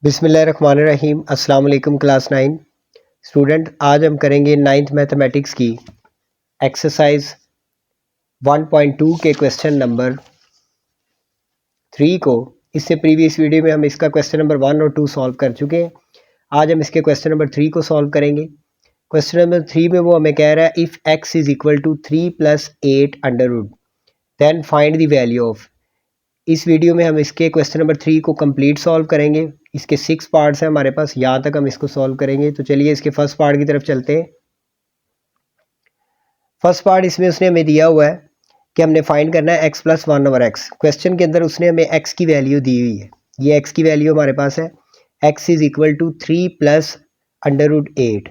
बिस्मिल्लाहिर्रहमानिर्रहीम। अस्सलाम वालेकुम क्लास 9 स्टूडेंट। आज हम करेंगे 9th मैथमेटिक्स की एक्सरसाइज 1.2 के क्वेश्चन नंबर 3 को। इससे प्रीवियस वीडियो में हम इसका क्वेश्चन नंबर 1 और 2 सॉल्व कर चुके हैं। आज हम इसके क्वेश्चन नंबर 3 को सॉल्व करेंगे। क्वेश्चन नंबर 3 में वो हमें कह रहा है if x is equal to 3 + 8 under root then find the value of. इस वीडियो में हम इसके क्वेश्चन नंबर 3 को कंप्लीट सॉल्व करेंगे। इसके 6 पार्ट्स हैं हमारे पास, यहाँ तक हम इसको सॉल्व करेंगे। तो चलिए इसके फर्स्ट पार्ट की तरफ चलते हैं। फर्स्ट पार्ट इसमें उसने हमें दिया हुआ है कि हमने फाइंड करना है x + 1/x। क्वेश्चन के अंदर उसने हमें x की वैल्यू दी हुई है। ये x की वैल्यू हमारे पास है, x इज़ इक्वल टू 3 + √8।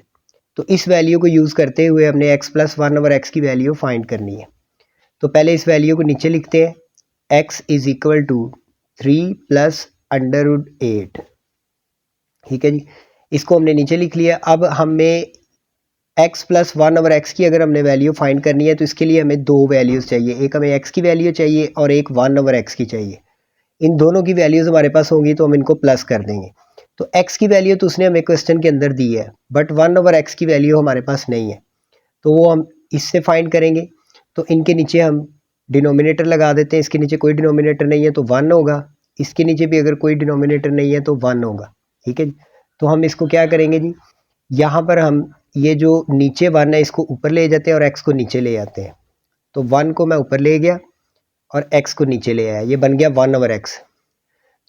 तो इस वैल्यू को यूज़ करते हुए हमने x + 1/x की वैल्यू फाइंड करनी है। तो पहले इस वैल्यू को नीचे लिखते हैं, x इज़ इक्वल टू 3 + √8। ठीक है जी, इसको हमने नीचे लिख लिया। अब हमें x + 1/x की अगर हमने वैल्यू फाइंड करनी है तो इसके लिए हमें दो वैल्यूज़ चाहिए। एक हमें x की वैल्यू चाहिए और एक 1/x की चाहिए। इन दोनों की वैल्यूज़ हमारे पास होंगी तो हम इनको प्लस कर देंगे। तो x की वैल्यू तो उसने हमें क्वेश्चन के अंदर दी है, बट 1/x की वैल्यू हमारे पास नहीं है, तो वो हम इससे फाइंड करेंगे। तो इनके नीचे हम डिनोमिनेटर लगा देते हैं। इसके नीचे कोई डिनोमिनेटर नहीं है तो 1 होगा, इसके नीचे भी अगर कोई डिनोमिनेटर नहीं है तो 1 होगा। ठीक है जी, तो हम इसको क्या करेंगे जी, यहाँ पर हम ये जो नीचे 1 है इसको ऊपर ले जाते हैं और x को नीचे ले आते हैं। तो 1 को मैं ऊपर ले गया और x को नीचे ले आया, ये बन गया 1/x।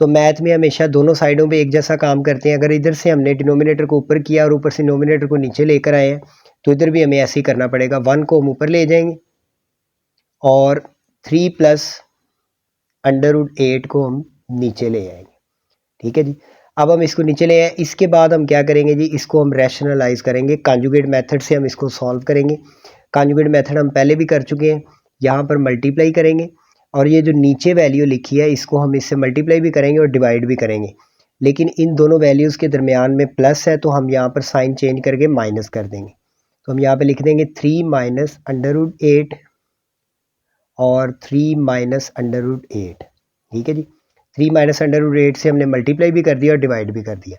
तो मैथ में हमेशा दोनों साइडों पे एक जैसा काम करते हैं। अगर इधर से हमने डिनोमिनेटर को ऊपर किया और ऊपर से डिनोमिनेटर को नीचे लेकर आए हैं तो इधर भी हमें ऐसे ही करना पड़ेगा। 1 को हम ऊपर ले जाएंगे और 3 + √8 को हम नीचे ले आएंगे। ठीक है जी, अब हम इसको नीचे ले आए। इसके बाद हम क्या करेंगे जी, इसको हम रैशनलाइज करेंगे। कॉन्जुगेट मेथड से हम इसको सॉल्व करेंगे। कॉन्जुगेट मेथड हम पहले भी कर चुके हैं। यहाँ पर मल्टीप्लाई करेंगे और ये जो नीचे वैल्यू लिखी है इसको हम इससे मल्टीप्लाई भी करेंगे और डिवाइड भी करेंगे। लेकिन इन दोनों वैल्यूज़ के दरमियान में प्लस है तो हम यहाँ पर साइन चेंज करके माइनस कर देंगे। तो हम यहाँ पर लिख देंगे 3 - √8 और 3 - √8। ठीक है जी, 3 - √8 से हमने मल्टीप्लाई भी कर दिया और डिवाइड भी कर दिया।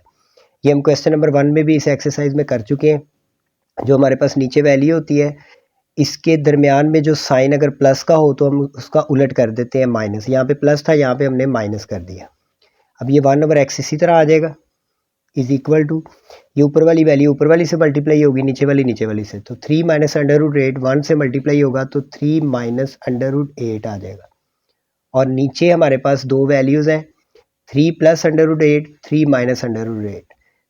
ये हम क्वेश्चन नंबर 1 में भी इस एक्सरसाइज में कर चुके हैं। जो हमारे पास नीचे वैल्यू होती है इसके दरमियान में जो साइन अगर प्लस का हो तो हम उसका उलट कर देते हैं माइनस। यहाँ पे प्लस था, यहाँ पे हमने माइनस कर दिया। अब ये 1/x इसी तरह आ जाएगा, इज इक्वल टू, ये ऊपर वाली वैल्यू ऊपर वाली से मल्टीप्लाई होगी, नीचे वाली से। तो 3 - √8 1 से मल्टीप्लाई होगा तो 3 - √8 आ जाएगा। और नीचे हमारे पास दो वैल्यूज़ हैं, 3 + √8 3 - √8।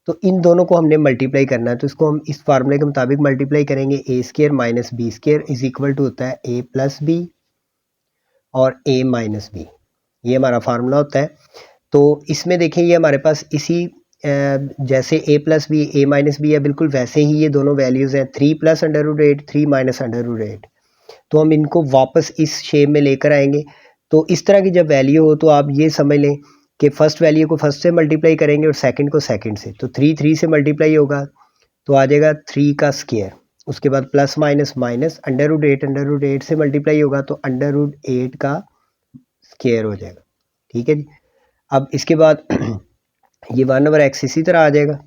तो इन दोनों को हमने मल्टीप्लाई करना है। तो इसको हम इस फार्मूले के मुताबिक मल्टीप्लाई करेंगे। a² - b² is equal to होता है a + b और a - b। ये हमारा फार्मूला होता है। तो इसमें देखें ये हमारे पास इसी जैसे a + b a - b है, बिल्कुल वैसे ही ये दोनों वैल्यूज़ हैं, 3 + √8 3 - √8। तो हम इनको वापस इस शेप में लेकर आएंगे। तो इस तरह की जब वैल्यू हो तो आप ये समझ लें कि फर्स्ट वैल्यू को फर्स्ट से मल्टीप्लाई करेंगे और सेकंड को सेकंड से। तो 3 से मल्टीप्लाई होगा तो आ जाएगा 3 का स्क्वायर। उसके बाद प्लस माइनस माइनस √8 से मल्टीप्लाई होगा तो √8 का स्क्वायर हो जाएगा। ठीक है जी, अब इसके बाद ये 1/x इसी तरह आ जाएगा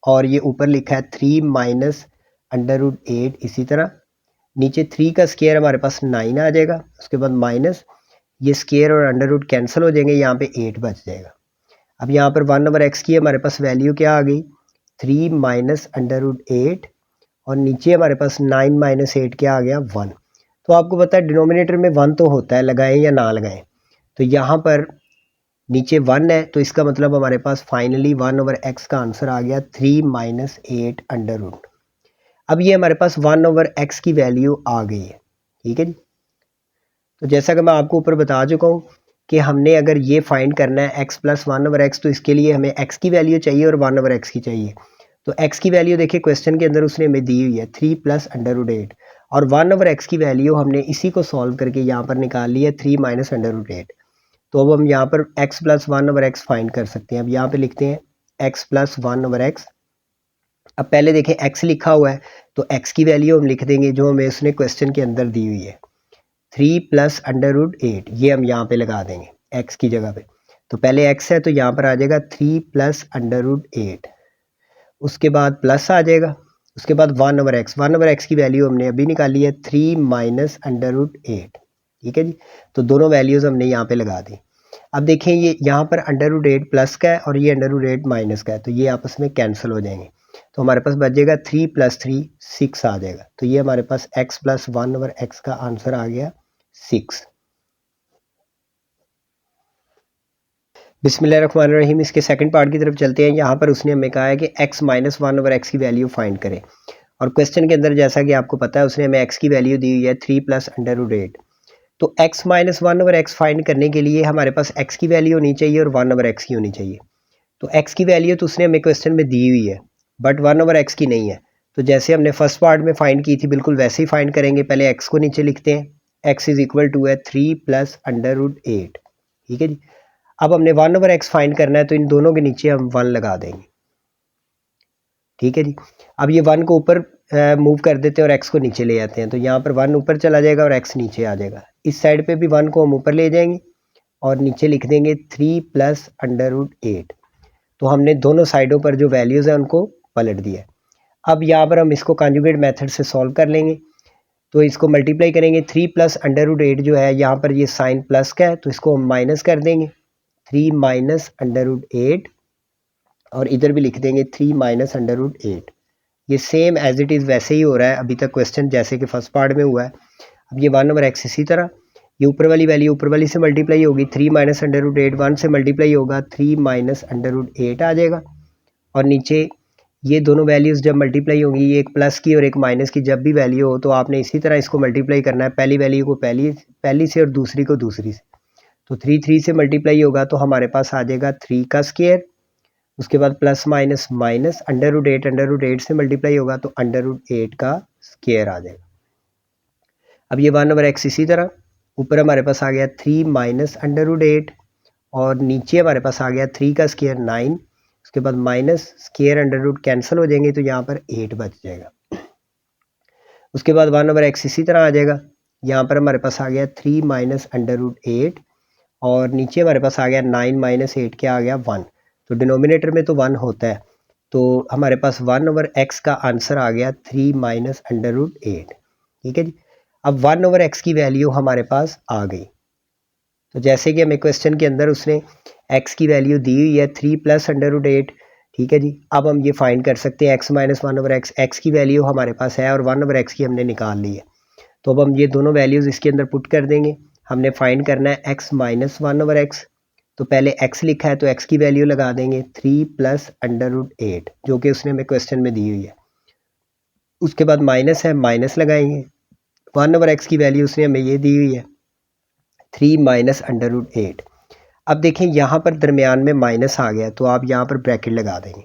और ये ऊपर लिखा है 3 - √8 इसी तरह। नीचे 3 का स्क्वायर हमारे पास 9 आ जाएगा। उसके बाद माइनस ये स्क्वायर और अंडर रूट कैंसिल हो जाएंगे, यहाँ पे 8 बच जाएगा। अब यहाँ पर 1/x की हमारे पास वैल्यू क्या आ गई, 3 - √8 और नीचे हमारे पास 9 - 8 क्या आ गया, 1। तो आपको पता है डिनोमिनेटर में 1 तो होता है, लगाएं या ना लगाएं। तो यहाँ पर नीचे 1 है तो इसका मतलब हमारे पास फाइनली 1/x का आंसर आ गया 3 - 8 अंडर रूट। अब ये हमारे पास 1/x की वैल्यू आ गई है। ठीक है जी, तो जैसा कि मैं आपको ऊपर बता चुका हूँ कि हमने अगर ये फाइंड करना है x + 1/x तो इसके लिए हमें x की वैल्यू चाहिए और 1/x की चाहिए। तो x की वैल्यू देखिए क्वेश्चन के अंदर उसने हमें दी हुई है 3 + √8 और 1/x की वैल्यू हमने इसी को सॉल्व करके यहाँ पर निकाल ली है 3 - √8। तो अब हम यहाँ पर x + 1/x फाइंड कर सकते हैं। अब यहाँ पर लिखते हैं x + 1/x। अब पहले देखें x लिखा हुआ है तो x की वैल्यू हम लिख देंगे जो हमें उसने क्वेश्चन के अंदर दी हुई है, 3 + √8। ये हम यहाँ पे लगा देंगे x की जगह पे। तो पहले x है तो यहाँ पर आ जाएगा 3 प्लस अंडर रूट 8, उसके बाद प्लस आ जाएगा, उसके बाद 1/x की वैल्यू हमने अभी निकाली है 3 माइनस अंडर रूट 8। ठीक है जी, तो दोनों वैल्यूज़ हमने यहाँ पे लगा दी। अब देखें ये यहाँ पर अंडर रूट 8 प्लस का है और ये अंडर रूट 8 माइनस का है, तो ये आपस में कैंसिल हो जाएंगे। तो हमारे पास बच जाएगा 3 + 3 6 आ जाएगा। तो ये हमारे पास x + 1/x का आंसर आ गया 6। बिस्मिल्लाहिर्रहमानिर्रहीम। इसके सेकंड पार्ट की तरफ चलते हैं। यहाँ पर उसने हमें कहा है कि x - 1/x की वैल्यू फाइंड करें, और क्वेश्चन के अंदर जैसा कि आपको पता है उसने हमें x की वैल्यू दी हुई है 3 + अंडर रूट 8। तो x - 1/x फाइंड करने के लिए हमारे पास x की वैल्यू होनी चाहिए और 1/x की होनी चाहिए। तो x की वैल्यू तो उसने हमें क्वेश्चन में दी हुई है, बट 1/x की नहीं है। तो जैसे हमने फर्स्ट पार्ट में फाइंड की थी बिल्कुल वैसे ही फाइंड करेंगे। पहले x को नीचे लिखते हैं, x = है 3 + अंडर रूट 8। ठीक है जी, अब हमने 1/x फाइंड करना है, तो इन दोनों के नीचे हम 1 लगा देंगे। ठीक है जी, अब ये 1 को ऊपर मूव कर देते हैं और x को नीचे ले जाते हैं, तो यहाँ पर 1 ऊपर चला जाएगा और x नीचे आ जाएगा। इस साइड पे भी 1 को हम ऊपर ले जाएंगे और नीचे लिख देंगे 3 + अंडर रूट 8। तो हमने दोनों साइडों पर जो वैल्यूज़ हैं उनको पलट दिया। अब यहाँ पर हम इसको कॉन्जुगेट मेथड से सॉल्व कर लेंगे। तो इसको मल्टीप्लाई करेंगे, 3 + अंडर रूट 8 जो है यहाँ पर ये साइन प्लस का है तो इसको हम माइनस कर देंगे, 3 माइनस अंडर रूट 8, और इधर भी लिख देंगे 3 माइनस अंडर रूट 8। ये सेम एज इट इज़ वैसे ही हो रहा है अभी तक क्वेश्चन जैसे कि फर्स्ट पार्ट में हुआ है। अब ये 1/x इसी तरह, ये ऊपर वाली वैल्यू ऊपर वाली से मल्टीप्लाई होगी, 3 माइनस अंडर रूट 8 1 से मल्टीप्लाई होगा, 3 माइनस अंडर रूट 8 आ जाएगा। और नीचे ये दोनों वैल्यूज़ जब मल्टीप्लाई होंगी, ये एक प्लस की और एक माइनस की जब भी वैल्यू हो, तो आपने इसी तरह इसको मल्टीप्लाई करना है, पहली वैल्यू को पहली से और दूसरी को दूसरी से। तो 3 से मल्टीप्लाई होगा तो हमारे पास आ जाएगा 3 का स्क्वायर, उसके बाद plus minus minus under root 8 से मल्टीप्लाई होगा तो अंडर रूट 8 का स्क्वायर आ जाएगा। अब ये 1/x इसी तरह, ऊपर हमारे पास आ गया 3 माइनस अंडर रूट 8 और नीचे हमारे पास आ गया 3 का स्क्वायर 9, उसके बाद minus square under root cancel हो जाएंगे तो यहाँ पर 8 बच जाएगा। उसके बाद 1/x इसी तरह आ जाएगा, यहाँ पर हमारे पास आ गया 3 माइनस अंडर रूट 8 और नीचे हमारे पास आ गया 9 माइनस 8 क्या आ गया 1। तो डिनोमिनेटर में तो 1 होता है, तो हमारे पास 1/x का आंसर आ गया 3 माइनस अंडर रूट 8। ठीक है जी, अब 1/x की वैल्यू हमारे पास आ गई। तो जैसे कि हमें क्वेश्चन के अंदर उसने x की वैल्यू दी हुई है 3 + अंडर रूट 8। ठीक है जी, अब हम ये फाइंड कर सकते हैं x - 1/x, x की वैल्यू हमारे पास है और 1/x की हमने निकाल ली है। तो अब हम ये दोनों वैल्यूज़ इसके अंदर पुट कर देंगे। हमने फाइंड करना है x - 1/x, तो पहले x लिखा है तो x की वैल्यू लगा देंगे 3 + अंडर रूट 8 जो कि उसने हमें क्वेश्चन में दी हुई है। उसके बाद माइनस है, माइनस लगाएंगे, 1/x की वैल्यू उसने हमें ये दी हुई है 3 माइनस अंडर रूट 8। अब देखें यहाँ पर दरमियान में माइनस आ गया तो आप यहाँ पर ब्रैकेट लगा देंगे।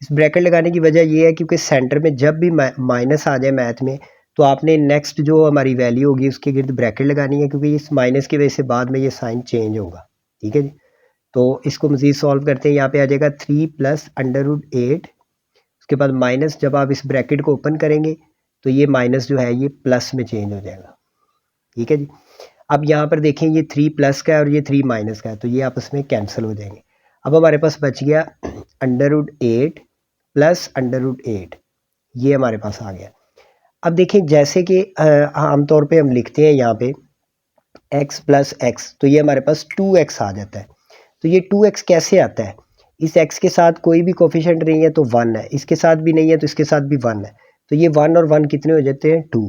इस ब्रैकेट लगाने की वजह ये है क्योंकि सेंटर में जब भी माइनस आ जाए मैथ में तो आपने नेक्स्ट जो हमारी वैल्यू होगी उसके गिर्द ब्रैकेट लगानी है, क्योंकि इस माइनस की वजह से बाद में ये साइन चेंज होगा। ठीक है जी, तो इसको मज़ीद सॉल्व करते हैं। यहाँ पे आ जाएगा 3 + अंडर रूट 8, उसके बाद माइनस, जब आप इस ब्रैकेट को ओपन करेंगे तो ये माइनस जो है ये प्लस में चेंज हो जाएगा। ठीक है जी, अब यहाँ पर देखें ये 3 प्लस का है और ये 3 माइनस का है तो ये आपस में कैंसिल हो जाएंगे। अब हमारे पास बच गया अंडर रूट 8 + अंडर रूट 8, ये हमारे पास आ गया। अब देखें जैसे कि आमतौर पे हम लिखते हैं यहाँ पे x + x, तो ये हमारे पास 2x आ जाता है। तो ये 2x कैसे आता है, इस x के साथ कोई भी कोफिशिएंट नहीं है तो 1 है, इसके साथ भी नहीं है तो इसके साथ भी 1 है, तो ये 1 और 1 कितने हो जाते हैं 2।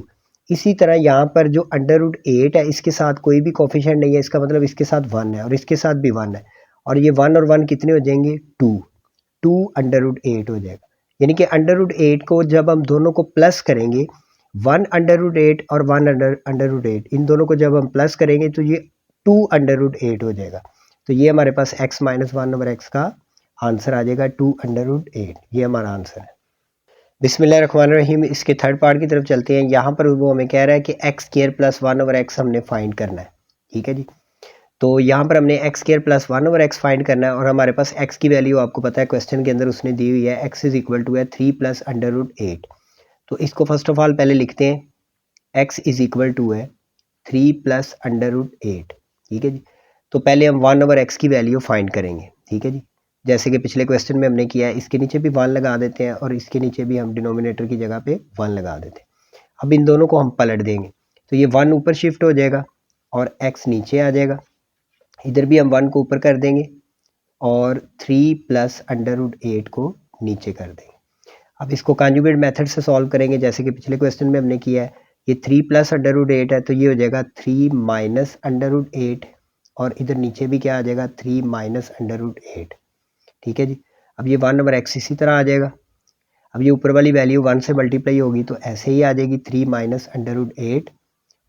इसी तरह यहाँ पर जो अंडर रूट 8 है इसके साथ कोई भी कोफिशिएंट नहीं है, इसका मतलब इसके साथ 1 है और इसके साथ भी 1 है, और ये 1 और 1 कितने हो जाएंगे 2 अंडर रूट 8 हो जाएगा। यानी कि अंडर रूट 8 को जब हम दोनों को प्लस करेंगे, 1 अंडर रूट 8 और 1 अंडर रूट 8 इन दोनों को जब हम प्लस करेंगे तो ये 2 अंडर रूट 8 हो जाएगा। तो ये हमारे पास x - 1/x का आंसर आ जाएगा 2 अंडर रूट 8, ये हमारा आंसर है। बिस्मिल्लाहिर्रहमानिर्रहीम। इसके थर्ड पार्ट की तरफ चलते हैं। यहाँ पर वो हमें कह रहा है कि x² + 1/x हमने फाइंड करना है। ठीक है जी, तो यहाँ पर हमने x² + 1/x फाइंड करना है और हमारे पास x की वैल्यू आपको पता है क्वेश्चन के अंदर उसने दी हुई है, x है 3 + अंडर रूट 8। तो इसको फर्स्ट ऑफ ऑल पहले लिखते हैं, x है 3 + अंडर रूट 8। ठीक है जी, तो पहले हम 1/x की वैल्यू फाइंड करेंगे, ठीक है जी। जैसे कि पिछले क्वेश्चन में हमने किया है, इसके नीचे भी 1 लगा देते हैं और इसके नीचे भी हम डिनोमिनेटर की जगह पे 1 लगा देते हैं। अब इन दोनों को हम पलट देंगे तो ये 1 ऊपर शिफ्ट हो जाएगा और x नीचे आ जाएगा। इधर भी हम 1 को ऊपर कर देंगे और 3 प्लस √8 को नीचे कर देंगे। अब इसको कॉन्जुगेट मेथड से सॉल्व करेंगे, जैसे कि पिछले क्वेश्चन में हमने किया है। ये 3 प्लस √8 है तो ये हो जाएगा 3 माइनस √8 और इधर नीचे भी क्या आ जाएगा 3 माइनस √8, ठीक है जी। अब ये 1/x इसी तरह आ जाएगा। अब ये ऊपर वाली वैल्यू 1 से मल्टीप्लाई होगी तो ऐसे ही आ जाएगी 3 माइनस √8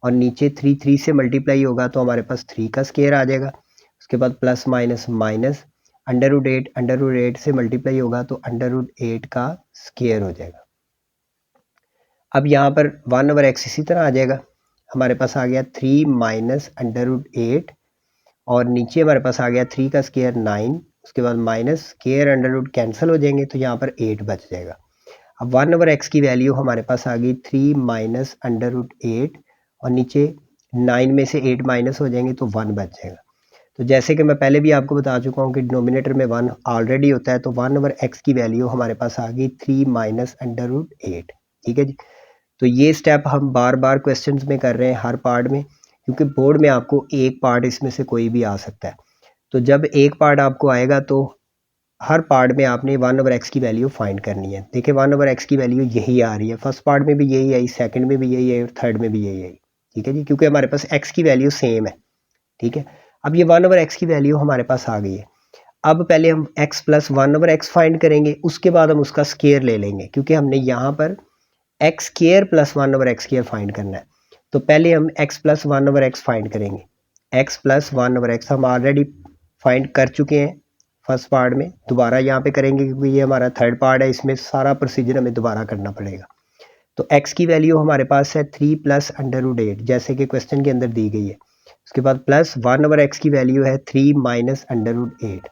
और नीचे 3 से मल्टीप्लाई होगा तो हमारे पास 3 का स्केयर आ जाएगा। उसके बाद प्लस माइनस माइनस √8 से मल्टीप्लाई होगा तो √8 का स्केयर हो जाएगा। अब यहाँ पर 1/x इसी तरह आ जाएगा। हमारे पास आ गया 3 माइनस √8 और नीचे हमारे पास आ गया 3 का स्केयर 9, उसके बाद माइनस स्केयर √ कैंसिल हो जाएंगे तो यहाँ पर 8 बच जाएगा। अब 1/x की वैल्यू हमारे पास आ गई 3 माइनस √8 और नीचे 9 में से 8 माइनस हो जाएंगे तो 1 बच जाएगा। तो जैसे कि मैं पहले भी आपको बता चुका हूँ कि डिनोमिनेटर में 1 ऑलरेडी होता है, तो 1/x की वैल्यू हमारे पास आ गई 3 माइनस √8, ठीक है जी। तो ये स्टेप हम बार बार क्वेश्चंस में कर रहे हैं हर पार्ट में, क्योंकि बोर्ड में आपको एक पार्ट इसमें से कोई भी आ सकता है। तो जब एक पार्ट आपको आएगा तो हर पार्ट में आपने 1/x की वैल्यू फाइंड करनी है। देखिए 1/x की वैल्यू यही आ रही है, फर्स्ट पार्ट में भी यही आई, सेकंड में भी यही आई और थर्ड में भी यही आई, ठीक है जी, क्योंकि हमारे पास x की वैल्यू सेम है, ठीक है। अब ये 1/x की वैल्यू हमारे पास आ गई है। अब पहले हम x प्लस 1/x फाइंड करेंगे, उसके बाद हम उसका स्केयर ले लेंगे, क्योंकि हमने यहाँ पर x square plus 1/x square find करना है। तो पहले हम x प्लस 1/x फाइंड करेंगे। x प्लस 1/x हम ऑलरेडी फाइंड कर चुके हैं फर्स्ट पार्ट में, दोबारा यहाँ पे करेंगे क्योंकि ये हमारा थर्ड पार्ट है, इसमें सारा प्रोसीजर हमें दोबारा करना पड़ेगा। तो x की वैल्यू हमारे पास है 3 प्लस √8, जैसे कि क्वेश्चन के अंदर दी गई है। उसके बाद प्लस 1/x की वैल्यू है 3 माइनस √8।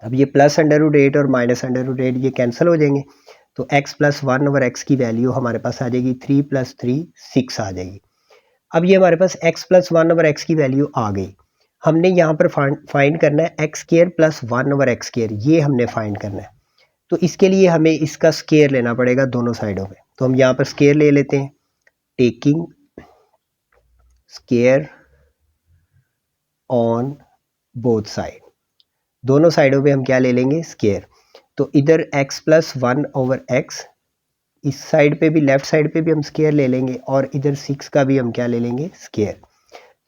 अब ये प्लस √8 और माइनस √8 ये कैंसिल हो जाएंगे तो x प्लस 1/x की वैल्यू हमारे पास आ जाएगी 3 प्लस 3 6 आ जाएगी। अब ये हमारे पास x प्लस 1/x की वैल्यू आ गई। हमने यहाँ पर फाइंड करना है x square plus 1/x square, ये हमने फाइंड करना है। तो इसके लिए हमें इसका स्केयर लेना पड़ेगा दोनों साइडों पे। तो हम यहाँ पर स्केयर ले लेते हैं, taking square on both side, दोनों साइडों पे हम क्या ले लेंगे स्केयर। तो इधर x प्लस 1/x, इस साइड पे भी लेफ्ट साइड पे भी हम स्केयर ले लेंगे और इधर 6 का भी हम क्या ले लेंगे स्केयर।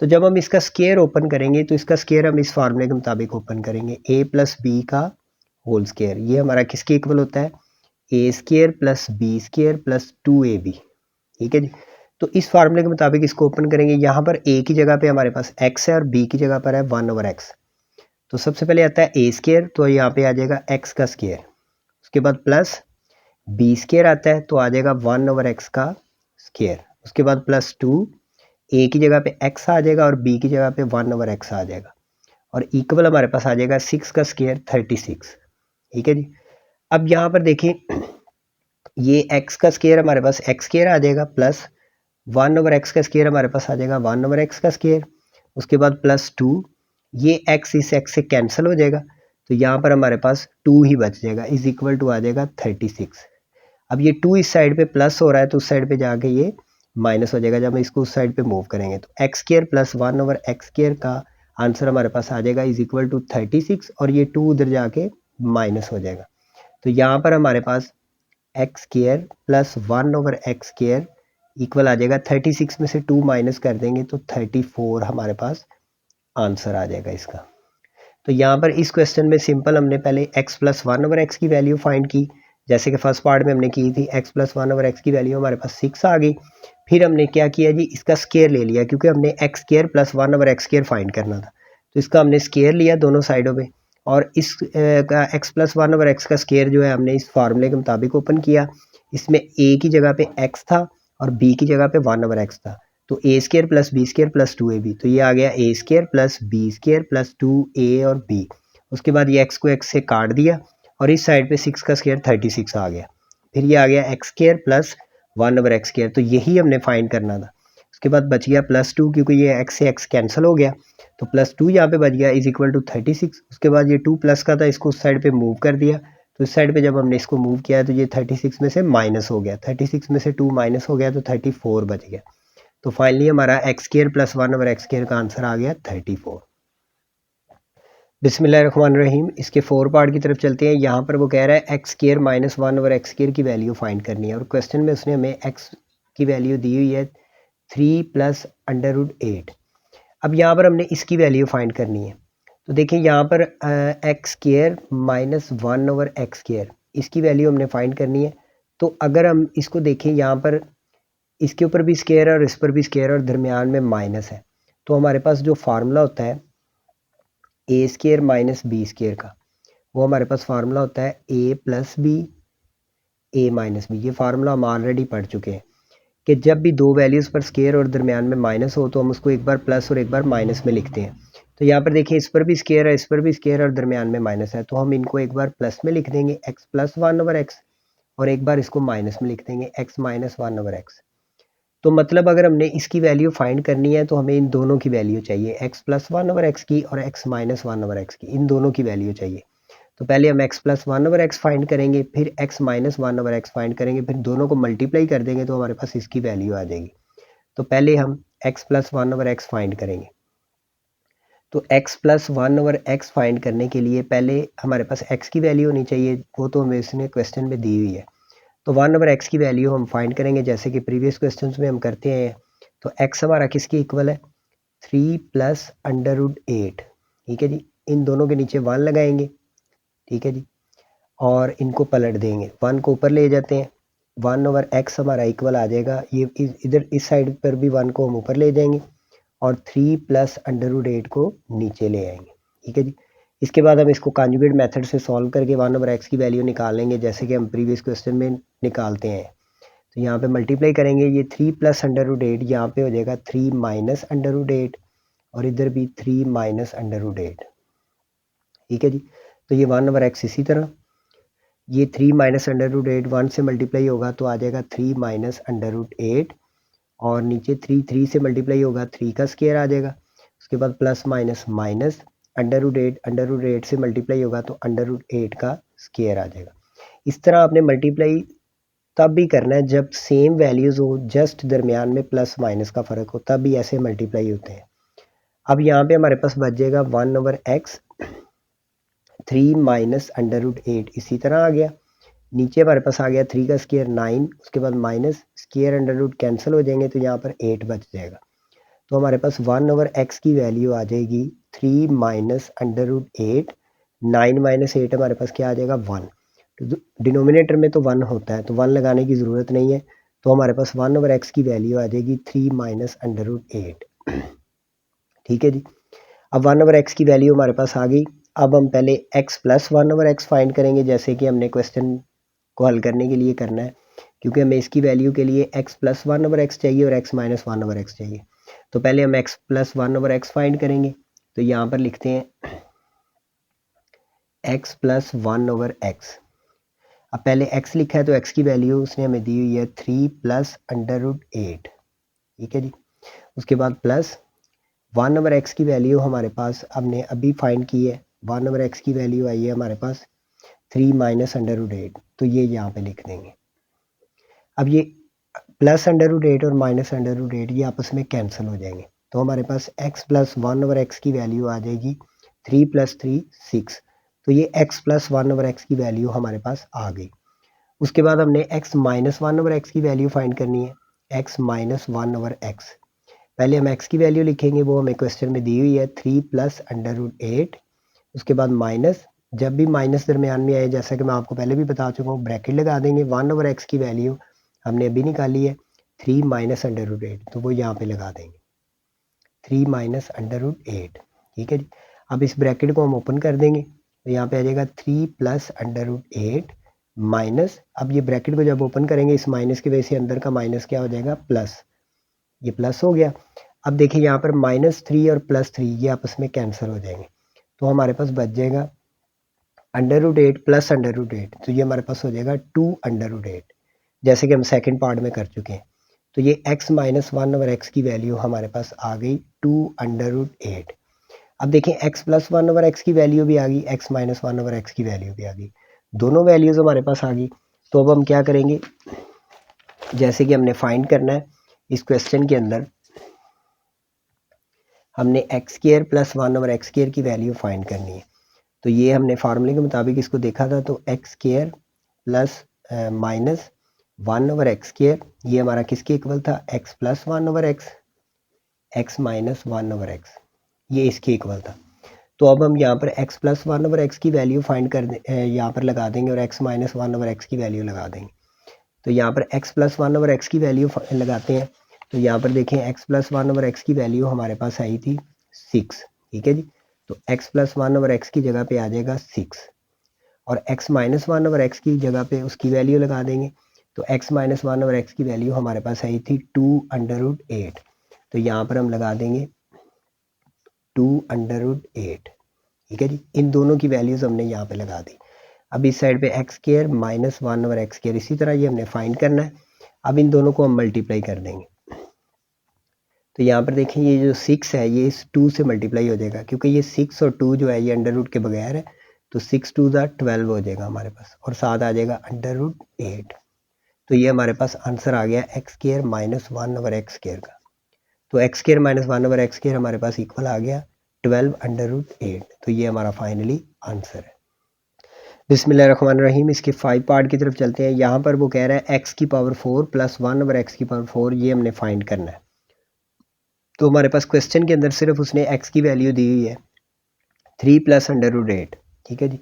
तो जब हम इसका स्केयर ओपन करेंगे तो इसका स्केयर हम इस फार्मूले के मुताबिक ओपन करेंगे, a प्लस बी का होल स्केयर। ये हमारा किसके इक्वल होता है, a square plus B square plus 2ab, ठीक है जी। तो इस फार्मूले के मुताबिक इसको ओपन करेंगे। यहाँ पर a की जगह पे हमारे पास x है और b की जगह पर है 1/x। तो सबसे पहले आता है a स्केयर, तो यहाँ पे आ जाएगा x का स्केयर। उसके बाद प्लस b स्केयर आता है तो आ जाएगा 1/x का स्केयर। उसके बाद प्लस 2, a की जगह पे x आ जाएगा और b की जगह पे 1/x आ जाएगा और इक्वल हमारे पास आ जाएगा 6 का स्केयर 36, ठीक है जी। अब यहाँ पर देखिए ये x का स्केयर हमारे पास x स्केयर आ जाएगा प्लस 1/x का स्केयर हमारे पास आ जाएगा 1/x का स्केयर। उसके बाद प्लस 2, ये x इस x से कैंसिल हो जाएगा तो यहाँ पर हमारे पास 2 ही बच जाएगा, इज इक्वल टू आ जाएगा 36। अब ये 2 इस साइड पे प्लस हो रहा है तो उस साइड पे जाके ये माइनस हो जाएगा। जब हम इसको उस साइड पे मूव करेंगे तो x square plus 1/x square का आंसर हमारे पास आ जाएगा इज इक्वल टू 36 और ये 2 उधर जाके माइनस हो जाएगा। तो यहाँ पर हमारे पास x square plus 1/x square equal आ जाएगा 36 में से 2 माइनस कर देंगे तो 34 हमारे पास आंसर आ जाएगा इसका। तो यहाँ पर इस क्वेश्चन में सिंपल हमने पहले x प्लस 1/x की वैल्यू फाइंड की, जैसे कि फर्स्ट पार्ट में हमने की थी। x प्लस 1/x की वैल्यू हमारे पास 6 आ गई। फिर हमने क्या किया जी, इसका स्केयर ले लिया, क्योंकि हमने x square plus 1/x square find करना था। तो इसका हमने स्केयर लिया दोनों साइडों पे और इस का x प्लस 1/x का स्केयर जो है हमने इस फार्मूले के मुताबिक ओपन किया। इसमें a की जगह पे x था और b की जगह पे 1/x था, तो a square plus B square plus 2ab, तो ये आ गया a square plus B square plus 2a और b। उसके बाद ये x को x से काट दिया और इस साइड पे 6 का स्केयर 36 आ गया। फिर ये आ गया x square plus 1/x square, तो यही हमने फाइंड करना था। उसके बाद बच गया +2 क्योंकि ये x से x कैंसिल हो गया, तो +2 यहाँ पे बच गया इज इक्वल टू 36। उसके बाद ये 2 प्लस का था, इसको उस साइड पे मूव कर दिया, तो इस साइड पे जब हमने इसको मूव किया तो ये 36 में से माइनस हो गया, 36 में से 2 माइनस हो गया तो 34 बच गया। तो फाइनली हमारा x² + 1/x² का आंसर आ गया 34। बिस्मिल्लाहिर्रहमानिर्रहीम। इसके 4 पार्ट की तरफ चलते हैं। यहाँ पर वो कह रहा है x² - 1/x² की वैल्यू फाइंड करनी है, और क्वेश्चन में उसने हमें x की वैल्यू दी हुई है 3 + √8। अब यहाँ पर हमने इसकी वैल्यू फाइंड करनी है, तो देखिए यहाँ पर x² - 1/x², इसकी वैल्यू हमने फाइंड करनी है। तो अगर हम इसको देखें, यहाँ पर इसके ऊपर भी स्क्वायर और इस पर भी स्क्वायर और दरमियान में माइनस है, तो हमारे पास जो फार्मूला होता है a² - b² का, वो हमारे पास फार्मूला होता है a + b a - b। ये फार्मूला हम ऑलरेडी पढ़ चुके हैं कि जब भी दो वैल्यूज़ पर स्क्वायर और दरमियान में माइनस हो तो हम उसको एक बार प्लस और एक बार माइनस में लिखते हैं। तो यहाँ पर देखिए इस पर भी स्क्वायर है, इस पर भी स्क्वायर और दरमियान में माइनस है, तो हम इनको एक बार प्लस में लिख देंगे x + 1/x, और एक बार इसको माइनस में लिख देंगे x - 1/x। तो मतलब अगर हमने इसकी वैल्यू फाइंड करनी है तो हमें इन दोनों की वैल्यू चाहिए, x + 1/x की और x - 1/x की, इन दोनों की वैल्यू चाहिए। तो पहले हम x + 1/x फाइंड करेंगे, फिर x - 1/x फाइंड करेंगे, फिर दोनों को मल्टीप्लाई कर देंगे तो हमारे पास इसकी वैल्यू आ जाएगी। तो पहले हम x + 1/x फाइंड करेंगे। तो x + 1/x फाइंड करने के लिए पहले हमारे पास x की वैल्यू होनी चाहिए, वो तो हमें इसने क्वेश्चन में दी हुई है। तो 1/x की वैल्यू हम फाइंड करेंगे जैसे कि प्रीवियस क्वेश्चंस में हम करते हैं। तो x हमारा किसकी इक्वल है, 3 + √8। ठीक है जी, इन दोनों के नीचे 1 लगाएंगे, ठीक है जी, और इनको पलट देंगे, 1 को ऊपर ले जाते हैं, 1/x हमारा इक्वल आ जाएगा, ये इधर इस साइड पर भी 1 को हम ऊपर ले जाएंगे और 3 + √8 को नीचे ले आएंगे। ठीक है जी, इसके बाद हम इसको कॉन्जुगेट मेथड से सॉल्व करके 1/x की वैल्यू निकालेंगे जैसे कि हम प्रीवियस क्वेश्चन में निकालते हैं। तो यहाँ पे मल्टीप्लाई करेंगे, ये 3 + √8 यहाँ पे हो जाएगा 3 - √8, और इधर भी 3 - √8। ठीक है जी, तो ये 1/x इसी तरह, ये 3 - √8 1 से मल्टीप्लाई होगा तो आ जाएगा 3 - √8, और नीचे 3 से मल्टीप्लाई होगा 3 का स्क्वायर आ जाएगा। उसके बाद प्लस माइनस माइनस √8 से मल्टीप्लाई होगा तो √8 का स्क्वायर आ जाएगा। इस तरह आपने मल्टीप्लाई तब भी करना है जब सेम वैल्यूज़ हो, जस्ट दरमियान में प्लस माइनस का फ़र्क हो, तब भी ऐसे मल्टीप्लाई होते हैं। अब यहाँ पे हमारे पास बच जाएगा 1/x 3 - √8 इसी तरह आ गया। नीचे हमारे पास आ गया 3 का स्क्वायर 9, उसके बाद माइनस स्क्वायर √, कैंसिल हो जाएंगे तो यहाँ पर 8 बच जाएगा। तो हमारे पास 1/x की वैल्यू आ जाएगी 3 - √8, 9 - 8 हमारे पास क्या आ जाएगा 1। तो डिनोमिनेटर में तो 1 होता है तो 1 लगाने की ज़रूरत नहीं है, तो हमारे पास 1/x की वैल्यू आ जाएगी 3 - √8। ठीक है जी, अब 1/x की वैल्यू हमारे पास आ गई। अब हम पहले x + 1/x फाइंड करेंगे जैसे कि हमने क्वेश्चन को हल करने के लिए करना है, क्योंकि हमें इसकी वैल्यू के लिए x + 1/x चाहिए और x - 1/x चाहिए। तो पहले हम x + 1/x फाइंड करेंगे, तो यहाँ पर लिखते हैं x + 1/x। अब पहले x लिखा है तो x की वैल्यू उसने हमें दी हुई है 3 + √8। ठीक है जी, उसके बाद प्लस 1/x की वैल्यू हमारे पास हमने अभी फाइंड की है, 1/x की वैल्यू आई है हमारे पास 3 - √8, तो ये यहाँ पे लिख देंगे। अब ये प्लस √8 और माइनस √8 ये आपस में कैंसिल हो जाएंगे, तो हमारे पास x + 1/x की वैल्यू आ जाएगी 3 + 3 6। तो ये x + 1/x की वैल्यू हमारे पास आ गई। उसके बाद हमने x - 1/x की वैल्यू फाइंड करनी है, x - 1/x। पहले हम x की वैल्यू लिखेंगे, वो हमें क्वेश्चन में दी हुई है 3 + √8। उसके बाद माइनस, जब भी माइनस दरमियान में आए जैसा कि मैं आपको पहले भी बता चुका हूँ, ब्रैकेट लगा देंगे। 1/x की वैल्यू हमने अभी निकाली है 3 - √8, तो वो यहाँ पे लगा देंगे 3 - √8। ठीक है जी, अब इस ब्रैकेट को हम ओपन कर देंगे तो यहाँ पे आ जाएगा 3 + √8 माइनस, अब ये ब्रैकेट को जब ओपन करेंगे इस माइनस की वजह से अंदर का माइनस क्या हो जाएगा प्लस, ये प्लस हो गया। अब देखिए यहाँ पर -3 और +3 ये आपस में कैंसिल हो जाएंगे, तो हमारे पास बच जाएगा √8 + √8, तो ये हमारे पास हो जाएगा 2 √8, जैसे कि हम सेकंड पार्ट में कर चुके हैं। तो ये x माइनस 1/x की वैल्यू हमारे पास आ गई 2√8। अब देखें x प्लस 1/x की वैल्यू भी आ गई, x माइनस 1/x की वैल्यू भी आ गई, दोनों वैल्यूज़ हमारे पास आ गई। तो अब हम क्या करेंगे, जैसे कि हमने फाइंड करना है इस क्वेश्चन के अंदर, हमने x² प्लस 1/x² की वैल्यू फाइंड करनी है। तो ये हमने फार्मूले के मुताबिक इसको देखा था, तो x² प्लस माइनस 1/x², ये हमारा किसके इक्वल था, x plus 1/x, x minus 1/x, ये इसके इक्वल था। तो अब हम यहाँ पर x प्लस 1/x की वैल्यू फाइंड कर यहाँ पर लगा देंगे और x माइनस 1/x की वैल्यू लगा देंगे। तो यहाँ पर x प्लस 1/x की वैल्यू लगाते हैं। तो यहाँ पर देखें x प्लस 1/x की वैल्यू हमारे पास आई थी 6, ठीक है जी। तो x प्लस 1/x की जगह पे आ जाएगा 6 और x माइनस 1/x की जगह पे उसकी वैल्यू लगा देंगे। तो x माइनस 1/x की वैल्यू हमारे पास आई थी 2√8। तो यहाँ पर हम लगा देंगे 2√8, ठीक है जी। इन दोनों की वैल्यूज़ हमने यहाँ पे लगा दी। अब इस साइड पे x² माइनस 1/x², इसी तरह ये हमने फाइंड करना है। अब इन दोनों को हम मल्टीप्लाई कर देंगे। तो यहाँ पर देखें ये जो 6 है ये इस 2 से मल्टीप्लाई हो जाएगा, क्योंकि ये 6 और 2 जो है ये अंडर रूट के बगैर है। तो 6 2 12 हो जाएगा हमारे पास, और साथ आ जाएगा √8। तो ये हमारे पास आंसर आ गया x² माइनस 1/x² का। तो x² माइनस 1/x² हमारे पास इक्वल आ गया 12√8। तो ये हमारा फाइनली आंसर है। बिस्मिल्लाहिर्रहमानिर्रहीम। इसके 5 पार्ट की तरफ चलते हैं। यहाँ पर वो कह रहा है x की पावर 4 प्लस 1/x की पावर 4, ये हमने फाइंड करना है। तो हमारे पास क्वेश्चन के अंदर सिर्फ उसने x की वैल्यू दी हुई है 3 प्लस √8, ठीक है जी।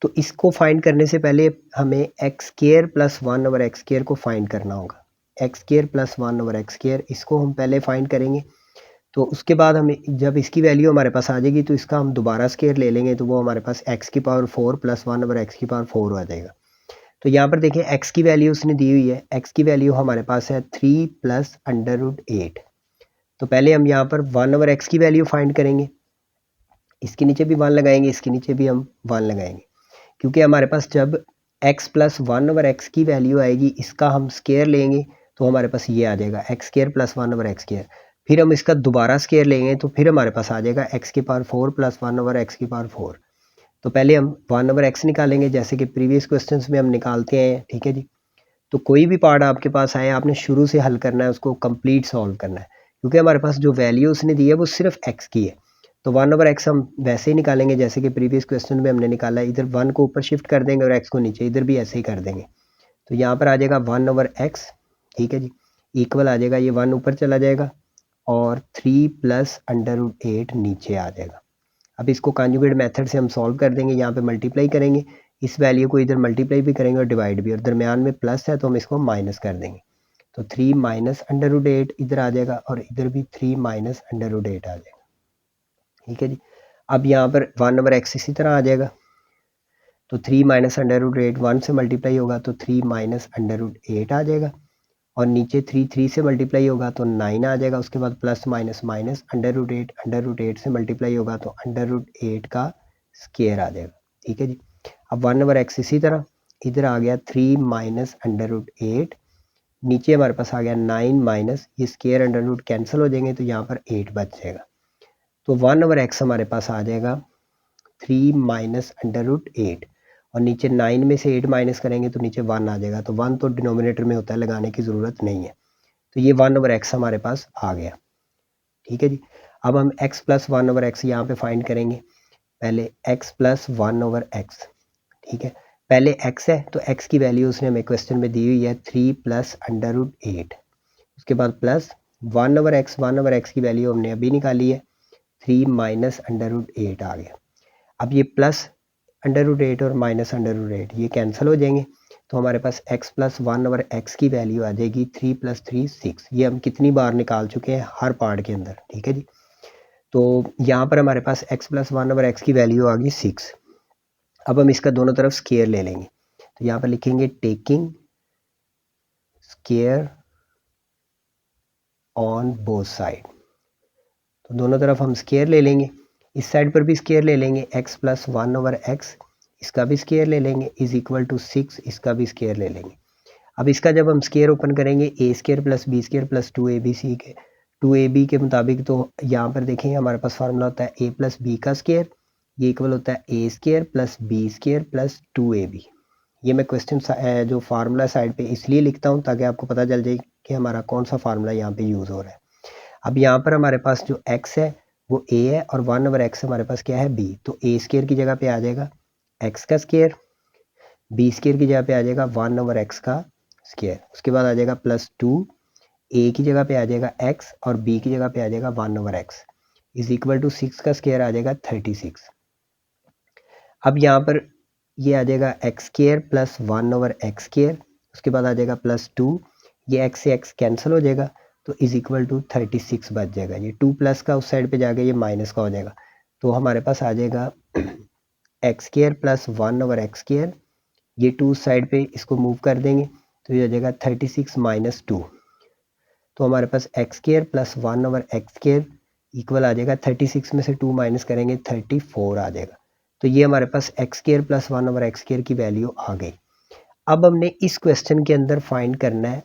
तो इसको फाइंड करने से पहले हमें x² प्लस 1/x² को फाइंड करना होगा। x² प्लस 1/x², इसको हम पहले फाइंड करेंगे। तो उसके बाद हमें जब इसकी वैल्यू हमारे पास आ जाएगी तो इसका हम दोबारा स्केयर ले लेंगे, तो वो हमारे पास x की पावर 4 प्लस 1/x की पावर 4 आ जाएगा। तो यहाँ पर देखें x की वैल्यू उसने दी हुई है, x की वैल्यू हमारे पास है 3 प्लस √8। तो पहले हम यहाँ पर 1/x की वैल्यू फाइंड करेंगे, इसके नीचे भी 1 लगाएंगे, इसके नीचे भी हम 1 लगाएंगे, क्योंकि हमारे पास जब x प्लस 1/x की वैल्यू आएगी, इसका हम स्केयर लेंगे तो हमारे पास ये आ जाएगा x² प्लस 1/x²। फिर हम इसका दोबारा स्केयर लेंगे तो फिर हमारे पास आ जाएगा x की पावर 4 प्लस 1/x की पावर 4। तो पहले हम 1/x निकालेंगे, जैसे कि प्रीवियस क्वेश्चंस में हम निकालते हैं, ठीक है जी। तो कोई भी पार्ट आपके पास आए, आपने शुरू से हल करना है, उसको कंप्लीट सॉल्व करना है, क्योंकि हमारे पास जो वैल्यू उसने दी है वो सिर्फ x की है। तो 1/x हम वैसे ही निकालेंगे जैसे कि प्रीवियस क्वेश्चन में हमने निकाला है, इधर 1 को ऊपर शिफ्ट कर देंगे और x को नीचे, इधर भी ऐसे ही कर देंगे। तो यहाँ पर आ जाएगा 1/x, ठीक है जी, इक्वल आ जाएगा, ये 1 ऊपर चला जाएगा और 3 प्लस √8 नीचे आ जाएगा। अब इसको कॉन्जुगेट मेथड से हम सॉल्व कर देंगे, यहाँ पे मल्टीप्लाई करेंगे, इस वैल्यू को इधर मल्टीप्लाई भी करेंगे और डिवाइड भी, और दरमियान में प्लस है तो हम इसको माइनस कर देंगे। तो 3 माइनस √8 इधर आ जाएगा और इधर भी 3 माइनस √8 आ जाएगा, ठीक है जी। अब यहाँ पर 1/x इसी तरह आ जाएगा। तो 3 माइनस √8 1 से मल्टीप्लाई होगा तो 3 माइनस √8 आ जाएगा, और नीचे 3 से मल्टीप्लाई होगा तो 9 आ जाएगा। उसके बाद प्लस माइनस माइनस √8 से मल्टीप्लाई होगा तो √8 का स्केयर आ जाएगा, ठीक है जी। अब 1/x इसी तरह इधर आ गया 3 माइनस √8, नीचे हमारे पास आ गया 9 माइनस, ये स्केयर अंडर रूट कैंसिल हो जाएंगे तो यहाँ पर 8 बच जाएगा। तो 1/x हमारे पास आ जाएगा 3 माइनस √8, और नीचे 9 में से 8 माइनस करेंगे तो नीचे 1 आ जाएगा। तो 1 तो डिनोमिनेटर में होता है, लगाने की ज़रूरत नहीं है। तो ये 1/x हमारे पास आ गया, ठीक है जी। अब हम x प्लस 1/x यहाँ पे फाइंड करेंगे। पहले x प्लस 1/x, ठीक है। पहले x है तो x की वैल्यू उसने हमें क्वेश्चन में दी हुई है 3 प्लस √8। उसके बाद प्लस 1/x की वैल्यू हमने अभी निकाली है 3 माइनस √8 आ गया। अब ये प्लस √8 और माइनस √8 ये कैंसिल हो जाएंगे, तो हमारे पास x प्लस 1/x की वैल्यू आ जाएगी 3 प्लस 3 6। ये हम कितनी बार निकाल चुके हैं हर पार्ट के अंदर, ठीक है जी। तो यहाँ पर हमारे पास x प्लस 1/x की वैल्यू आ गई 6। अब हम इसका दोनों तरफ स्केयर ले लेंगे, तो यहाँ पर लिखेंगे taking square on both side. तो दोनों तरफ हम स्केयर ले लेंगे, इस साइड पर भी स्केयर ले लेंगे, x प्लस 1/x इसका भी स्केयर ले लेंगे इज इक्वल टू 6, इसका भी स्केयर ले लेंगे। अब इसका जब हम स्केयर ओपन करेंगे A square plus B square plus 2ab के 2ab के मुताबिक, तो यहाँ पर देखेंगे हमारे पास फार्मूला होता है a प्लस बी का स्केयर, ये इक्वल होता है A square plus B square plus 2ab। ये मैं क्वेश्चन जो फार्मूला साइड पे इसलिए लिखता हूँ ताकि आपको पता चल जाए कि हमारा कौन सा फार्मूला यहाँ पे यूज़ हो रहा है। अब यहाँ पर हमारे पास जो x है वो a है और 1/x हमारे पास क्या है b, तो a स्केयर की जगह पे आ जाएगा x का स्केयर, b स्केयर की जगह पे आ जाएगा 1/x का स्केयर, उसके बाद आ जाएगा प्लस 2, a की जगह पे आ जाएगा x और b की जगह पे आ जाएगा 1/x इज इक्वल टू 6 का स्केयर आ जाएगा 36। अब यहाँ पर ये आ जाएगा x square plus 1/x square, उसके बाद आ जाएगा प्लस 2, ये x से x कैंसिल हो जाएगा तो इज इक्वल टू 36 बच जाएगा। ये 2 प्लस का उस साइड पे जाके ये माइनस का हो जाएगा, तो हमारे पास आ जाएगा x square plus 1/x square, ये 2 साइड पे इसको मूव कर देंगे तो ये आ जाएगा 36 माइनस 2, तो हमारे पास X square plus 1/x square equal आ जाएगा 36 में से 2 माइनस करेंगे 34 आ जाएगा। तो ये हमारे पास X square plus 1/x square की वैल्यू आ गई। अब हमने इस क्वेश्चन के अंदर फाइंड करना है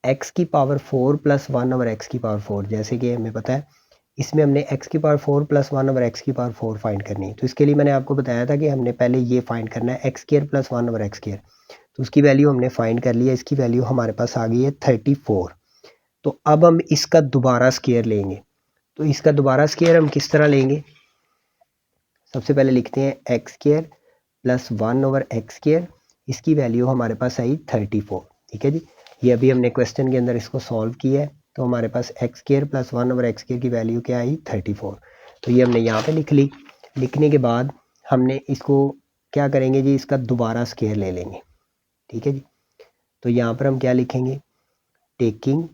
x की पावर 4 प्लस 1/x की पावर 4, जैसे कि हमें पता है इसमें हमने x की पावर 4 प्लस 1/x की पावर 4 फाइंड करनी है। तो इसके लिए मैंने आपको बताया था कि हमने पहले ये फाइंड करना है x square plus 1/x square, तो उसकी वैल्यू हमने फाइंड कर लिया, इसकी वैल्यू हमारे पास आ गई है 34। तो अब हम इसका दोबारा स्केयर लेंगे, तो इसका दोबारा स्केयर हम किस तरह लेंगे, सबसे पहले लिखते हैं x square plus 1/x square, इसकी वैल्यू हमारे पास आई 34। ठीक है जी, ये अभी हमने क्वेश्चन के अंदर इसको सॉल्व किया है, तो हमारे पास X square plus 1/x square की वैल्यू क्या आई 34। तो ये हमने यहाँ पे लिख ली। लिखने के बाद हमने इसको क्या करेंगे जी, इसका दोबारा स्केयर ले लेंगे। ठीक है जी, तो यहाँ पर हम क्या लिखेंगे, taking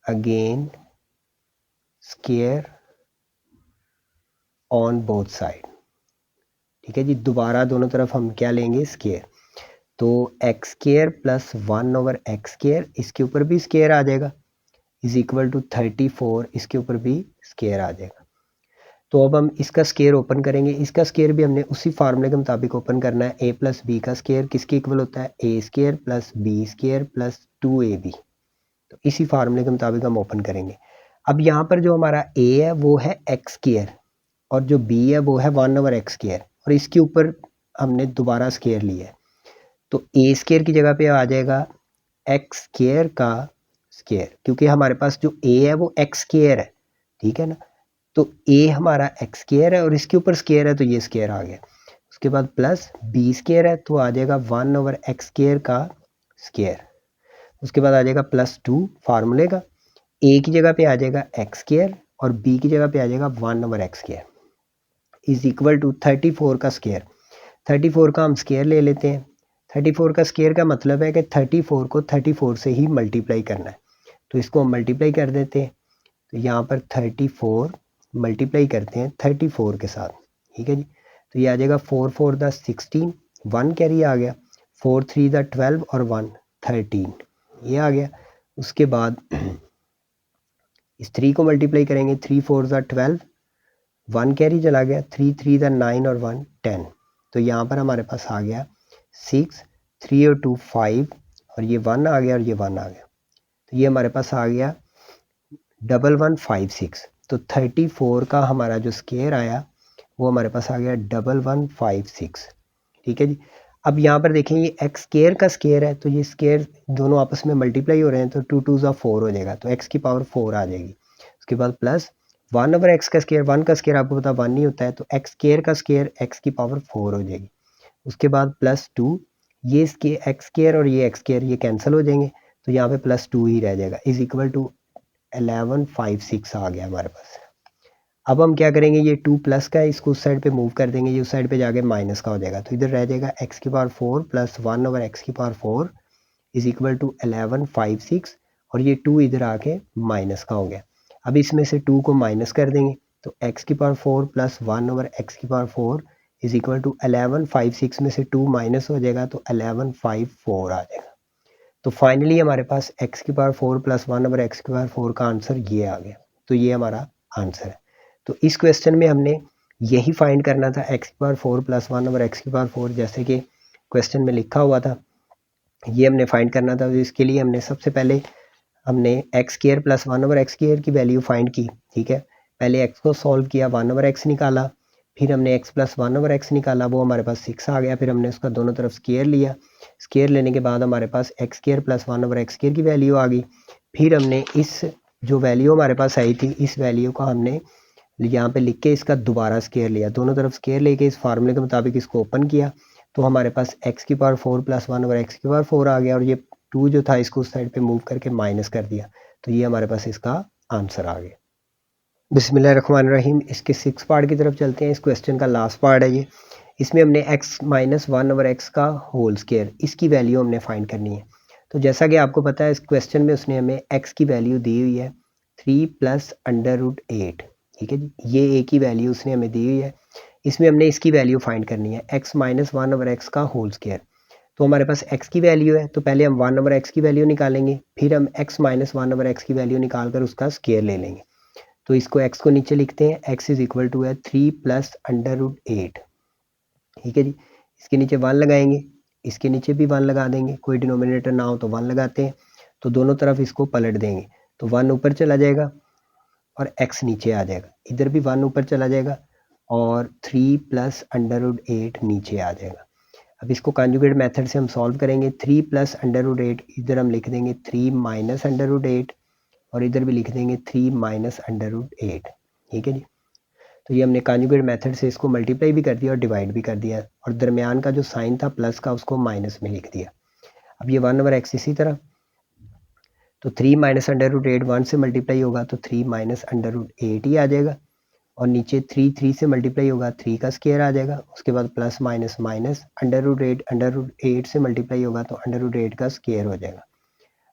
again square on both side. ठीक है जी, दोबारा दोनों तरफ हम क्या लेंगे, स्केयर। तो x square plus 1/x square, इसके ऊपर भी स्केयर आ जाएगा इज इक्वल टू 34, इसके ऊपर भी स्केयर आ जाएगा। तो अब हम इसका स्केयर ओपन करेंगे, इसका स्केयर भी हमने उसी फार्मूले के मुताबिक ओपन करना है। a प्लस बी का स्केयर किसके इक्वल होता है, a square plus B square plus 2ab, तो इसी फार्मूले के मुताबिक हम ओपन करेंगे। अब यहाँ पर जो हमारा a है वो है एक्स स्केयर और जो b है वो है 1/x स्केयर, और इसके ऊपर हमने दोबारा स्केयर लिया है, तो ए स्केयर की जगह पे आ जाएगा एक्स स्केयर का स्केयर, क्योंकि हमारे पास जो ए है वो एक्स स्केयर है। ठीक है ना, तो ए हमारा एक्स स्केयर है और इसके ऊपर स्केयर है तो ये स्केयर आ गया। उसके बाद प्लस बी स्केयर है तो आ जाएगा 1/x स्केयर का स्केयर, उसके बाद आ जाएगा प्लस 2 फार्मूले का, ए की जगह पे आ जाएगा एक्स स्केयर और बी की जगह पे आ जाएगा 1/x square is equal to 34 का स्केयर। 34 का हम स्केयर ले लेते हैं। 34 का स्केयर का मतलब है कि 34 को 34 से ही मल्टीप्लाई करना है, तो इसको हम मल्टीप्लाई कर देते हैं। तो यहाँ पर 34 मल्टीप्लाई करते हैं 34 के साथ। ठीक है जी, तो ये आ जाएगा 4 4 द 16, 1 कैरी आ गया, 4 3 द 12 और 1 13, ये आ गया। उसके बाद इस 3 को मल्टीप्लाई करेंगे, 3 4 द 12, 1 कैरी चला गया, 3 3 द 9 और 1 10, तो यहाँ पर हमारे पास आ गया 6, 3 और 2 5 और ये 1 आ गया और ये 1 आ गया, तो ये हमारे पास आ गया 1156। तो 34 का हमारा जो स्केयर आया वो हमारे पास आ गया 1156। ठीक है जी, अब यहाँ पर देखें ये एक्स स्केयर का स्केयर है, तो ये स्केयर दोनों आपस में मल्टीप्लाई हो रहे हैं, तो 2 2 ज़ा 4 हो जाएगा, तो एक्स की पावर 4 आ जाएगी। उसके बाद प्लस 1/x का स्केयर, 1 का स्केयर आपको पता 1 नहीं होता है, तो एक्स स्केयर का स्केयर एक्स की पावर 4 हो जाएगी। उसके बाद प्लस 2, ये एक्स स्केयर और ये एक्स स्केयर ये कैंसिल हो जाएंगे, तो यहाँ पे प्लस 2 ही रह जाएगा इज इक्वल टू 1156 आ गया हमारे पास। अब हम क्या करेंगे, ये 2 प्लस का है, इसको उस साइड पे मूव कर देंगे, ये उस साइड पे जाके माइनस का हो जाएगा, तो इधर रह जाएगा एक्स की पावर 4 प्लस 1/x की पावर 4 इज इक्वल टू 1156, और ये 2 इधर आके माइनस का हो गया। अब इसमें से 2 को माइनस कर देंगे, तो x की पावर 4 प्लस 1/x की पावर 4 इज इक्वल टू 1156 में से 2 माइनस हो जाएगा तो 1154 आ जाएगा। तो फाइनली हमारे पास x की पावर 4 प्लस 1/x की पावर 4 का आंसर ये आ गया, तो ये हमारा आंसर है। तो इस क्वेश्चन में हमने यही फाइंड करना था, x की पावर 4 प्लस 1/x की पावर 4, जैसे कि क्वेश्चन में लिखा हुआ था। ये हमने फाइंड करना था। तो इसके लिए हमने सबसे पहले हमने x square plus 1/x square की वैल्यू फाइंड की, ठीक है। पहले एक्स को सॉल्व किया, 1/x निकाला, फिर हमने एक्स प्लस 1/x निकाला, वो हमारे पास 6 आ गया। फिर हमने उसका दोनों तरफ स्क्वायर लिया, स्क्वायर लेने के बाद हमारे पास X square plus 1/x square की वैल्यू आ गई। फिर हमने इस जो वैल्यू हमारे पास आई थी, इस वैल्यू का हमने यहाँ पे लिख के इसका दोबारा स्क्वायर लिया, दोनों तरफ स्क्वायर लेके इस फार्मूले के मुताबिक इसको ओपन किया, तो हमारे पास एक्स की पावर 4 प्लस 1/x की पावर 4 आ गया, और ये 2 जो था इसको उस साइड पे मूव करके माइनस कर दिया, तो ये हमारे पास इसका आंसर आ गया। बिस्मिल्लाहिर्रहमानिर्रहीम, इसके 6 पार्ट की तरफ चलते हैं। इस क्वेश्चन का लास्ट पार्ट है ये। इसमें हमने x माइनस 1/x का होल स्क्वायर, इसकी वैल्यू हमने फाइंड करनी है। तो जैसा कि आपको पता है, इस क्वेश्चन में उसने हमें x की वैल्यू दी हुई है 3 प्लस √8, ठीक है जी। ये a की वैल्यू उसने हमें दी हुई है, इसमें हमने इसकी वैल्यू फाइंड करनी है, x माइनस 1/x का होल स्क्वायर। तो हमारे पास x की वैल्यू है, तो पहले हम 1/x की वैल्यू निकालेंगे, फिर हम x माइनस 1/x की वैल्यू निकाल कर उसका स्क्वायर ले लेंगे। तो इसको x को नीचे लिखते हैं, x इज इक्वल टू है 3 प्लस √8, ठीक है जी। इसके नीचे 1 लगाएंगे, इसके नीचे भी 1 लगा देंगे, कोई डिनोमिनेटर ना हो तो 1 लगाते हैं, तो दोनों तरफ इसको पलट देंगे, तो 1 ऊपर चला जाएगा और x नीचे आ जाएगा, इधर भी 1 ऊपर चला जाएगा और 3 प्लस √8 नीचे आ जाएगा। अब इसको कॉन्जुगेट मेथड से हम सॉल्व करेंगे, 3 प्लस √8 इधर हम लिख देंगे 3 माइनस √8, और इधर भी लिख देंगे 3 माइनस √8, ठीक है जी। तो ये हमने कॉन्जुगेट मेथड से इसको मल्टीप्लाई भी कर दिया और डिवाइड भी कर दिया, और दरमियान का जो साइन था प्लस का उसको माइनस में लिख दिया। अब ये 1/x इसी तरह, तो 3 माइनस √8 1 से मल्टीप्लाई होगा तो 3 माइनस √8 ही आ जाएगा, और नीचे 3 से मल्टीप्लाई होगा 3 का स्क्वायर आ जाएगा, उसके बाद प्लस माइनस माइनस √8 से मल्टीप्लाई होगा तो √8 का स्क्वायर हो जाएगा।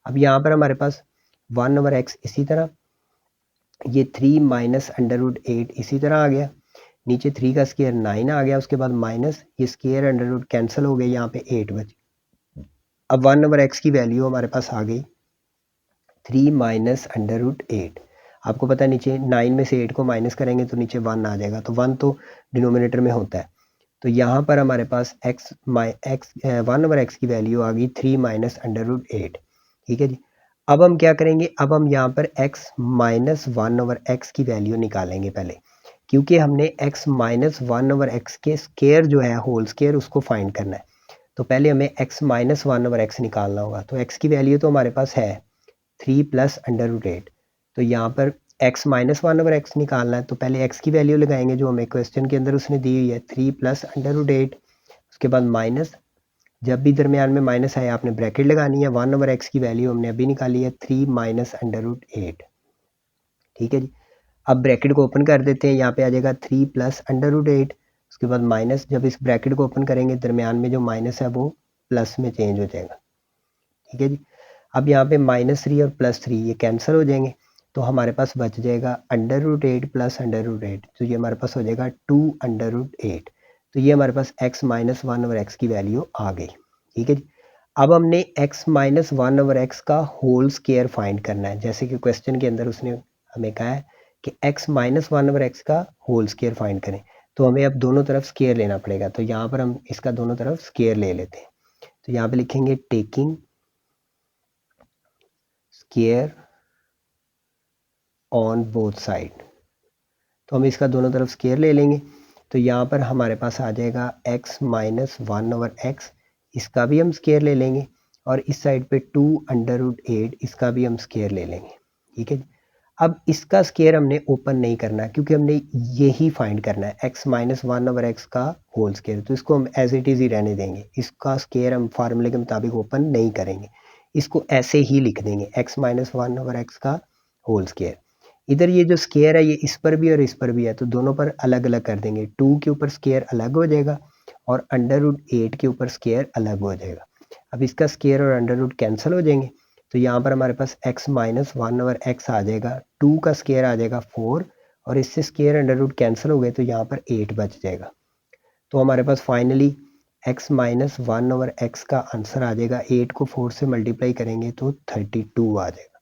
अब यहाँ पर हमारे पास 1/x इसी तरह, ये 3 माइनस √8 इसी तरह आ गया, नीचे 3 का स्क्वायर 9 आ गया, उसके बाद माइनस ये स्क्वायर अंडर कैंसिल हो गए, यहाँ पे 8 बचे। अब 1/x की वैल्यू हमारे पास आ गई 3 माइनस √8। आपको पता है नीचे 9 में से 8 को माइनस करेंगे तो नीचे 1 आ जाएगा, तो 1 तो डिनोमिनेटर में होता है, तो यहाँ पर हमारे पास 1/x की वैल्यू आ गई 3 माइनस √8, ठीक है जी। अब हम क्या करेंगे, अब हम यहाँ पर x माइनस 1/x की वैल्यू निकालेंगे पहले, क्योंकि हमने x माइनस 1/x के स्क्वायर जो है होल स्क्वायर उसको फाइंड करना है, तो पहले हमें x माइनस 1/x निकालना होगा। तो x की वैल्यू तो हमारे पास है 3 प्लस √8, तो यहाँ पर x माइनस 1/x निकालना है, तो पहले x की वैल्यू लगाएंगे जो हमें क्वेश्चन के अंदर उसने दी हुई है 3 प्लस √8, उसके बाद माइनस, जब भी दरमियान में माइनस आए आपने ब्रैकेट लगानी है, 1/x की वैल्यू हमने अभी निकाली है 3 माइनस √8, ठीक है जी। अब ब्रैकेट को ओपन कर देते हैं, यहाँ पे आ जाएगा 3 प्लस √8, उसके बाद माइनस, जब इस ब्रैकेट को ओपन करेंगे दरमियान में जो माइनस है वो प्लस में चेंज हो जाएगा, ठीक है जी। अब यहाँ पे -3 और +3 ये कैंसिल हो जाएंगे, तो हमारे पास बच जाएगा √8 प्लस √8, तो ये हमारे पास हो जाएगा 2√8, तो ये हमारे पास x माइनस 1/x की वैल्यू आ गई, ठीक है जी। अब हमने x माइनस 1/x का होल स्क्वायर फाइंड करना है, जैसे कि क्वेश्चन के अंदर उसने हमें कहा है कि x माइनस 1/x का होल स्क्वायर फाइंड करें, तो हमें अब दोनों तरफ स्क्वायर लेना पड़ेगा, तो यहाँ पर हम इसका दोनों तरफ स्क्वायर ले लेते हैं। तो यहाँ पे लिखेंगे taking square on both side, तो हम इसका दोनों तरफ स्क्वायर ले लेंगे, तो यहाँ पर हमारे पास आ जाएगा x माइनस 1/x, इसका भी हम स्क्वायर ले लेंगे, और इस साइड पे 2√8 इसका भी हम स्क्वायर ले लेंगे, ठीक है। अब इसका स्क्वायर हमने ओपन नहीं करना क्योंकि हमने यही फाइंड करना है x माइनस 1/x का होल स्क्वायर, तो इसको हम एज इट इज़ ही रहने देंगे, इसका स्क्वायर हम फार्मूले के मुताबिक ओपन नहीं करेंगे, इसको ऐसे ही लिख देंगे x माइनस 1/x का होल स्क्वायर। इधर ये जो स्क्वायर है ये इस पर भी और इस पर भी है, तो दोनों पर अलग अलग कर देंगे, 2 के ऊपर स्क्वायर अलग हो जाएगा और √8 के ऊपर स्क्वायर अलग हो जाएगा। अब इसका स्क्वायर और अंडर कैंसिल हो जाएंगे, तो यहाँ पर हमारे पास x माइनस 1/x आ जाएगा, 2 का स्क्वायर आ जाएगा 4, और इससे स्क्वायर अंडर कैंसिल हो गए तो यहाँ पर 8 बच जाएगा। तो हमारे पास फाइनली x माइनस 1/x का आंसर आ जाएगा, 8 को 4 से मल्टीप्लाई करेंगे तो 32 आ जाएगा।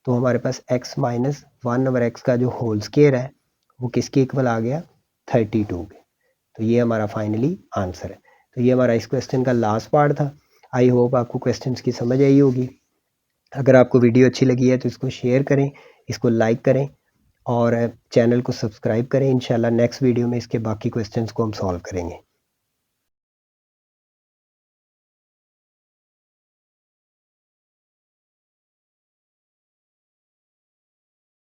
तो हमारे पास x माइनस 1/x का जो होल स्क्वायर है वो किसके इक्वल आ गया, 32 के। तो ये हमारा फाइनली आंसर है। तो ये हमारा इस क्वेश्चन का लास्ट पार्ट था। आई होप आपको क्वेश्चंस की समझ आई होगी। अगर आपको वीडियो अच्छी लगी है तो इसको शेयर करें, इसको लाइक करें और चैनल को सब्सक्राइब करें। इंशाल्लाह नेक्स्ट वीडियो में इसके बाकी क्वेश्चंस को हम सॉल्व करेंगे।